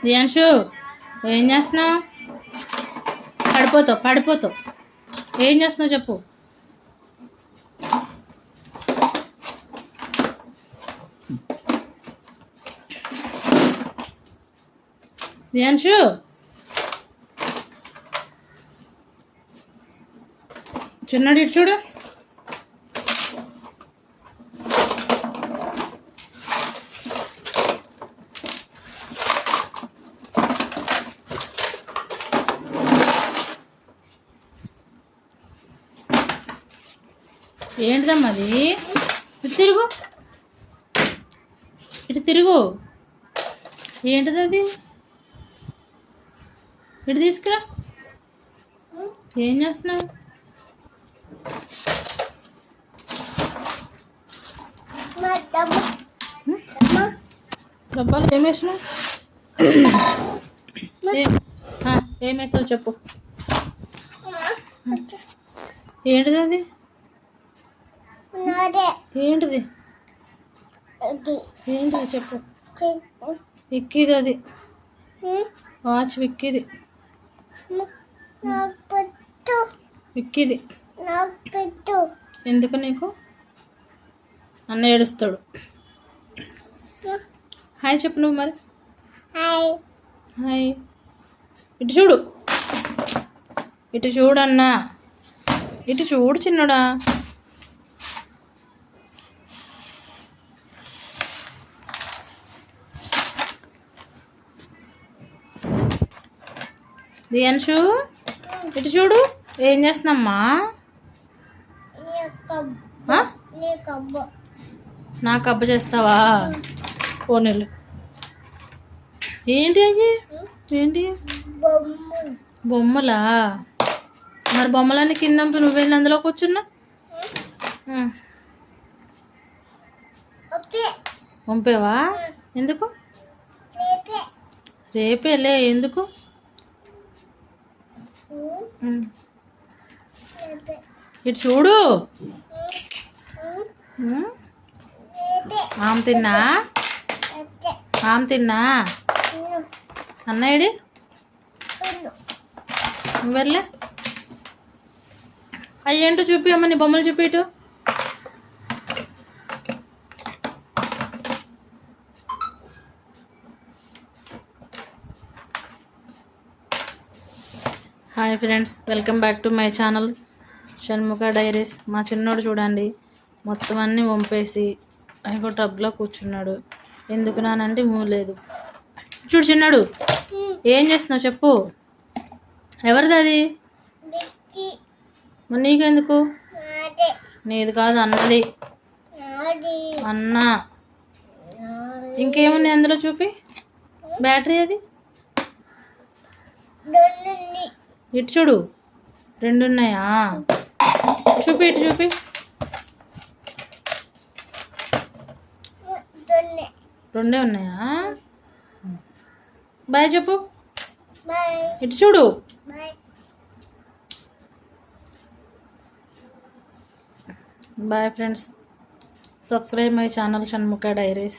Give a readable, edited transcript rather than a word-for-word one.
దియాన్షు ఏం చేస్తున్నావు? పడిపోతావు. ఏం చేస్తున్నావు చెప్పు. దియాన్షు చిన్నడు ఇటు చూడు. ఏంటిదమ్మా అది? ఇటు తిరుగు. ఏంటిది అది? ఇటు తీసుకురా. ఏం చేస్తున్నావు? డబ్బాలు ఏం వేసినావు? ఏం వేసావు చెప్పు. ఏంటిది అది? ఏంటిది చెప్పు. విక్కీది అది. వాచ్ విక్కీది. ఎందుకు నీకు? అన్న ఏడుస్తాడు. హాయ్ చెప్పు నువ్వు మరి. హాయ్. ఇటు చూడు అన్నా. ఇటు చూడు చిన్నడా. దియాన్షు ఇటు చూడు. ఏం చేస్తున్నామ్మా? నాకు అబ్బ చేస్తావా? పోనీళ్ళు. ఏంటి అయ్యి? ఏంటి బొమ్మలా? మరి బొమ్మలన్నీ కింద నువ్వెళ్ళి అందులో కూర్చున్నా. పంపేవా? ఎందుకు? రేపేలే. ఎందుకు? ఇటు చూడు. ఆమె తిన్నా అన్నయ్యడి నువ్వెళ్ళే. అయ్యేంటో చూపి అమ్మ. నీ బొమ్మలు చూపి. ఇటు hi friends, welcome back to my channel Shanmukha diaries. మా చిన్నోడు చూడండి, మొత్తం అన్నీ వంపేసి ఇంకో టబ్లో కూర్చున్నాడు. ఎందుకు నానంటే మూలేదు. చూడు చిన్నాడు, ఏం చేస్తున్నావు చెప్పు. ఎవరిది అది? మరి నీకెందుకు? నీది కాదు, అన్నది. అన్నా. ఇంకేమున్నాయి అందులో చూపి. బ్యాటరీ అది. ఇటు చూడు, 2 ఉన్నాయా? చూపి. ఇటు చూపి. 2 ఉన్నాయా? బాయ్ చెప్పు. ఇటు చూడు. Bye friends, subscribe my channel Shanmukha diaries.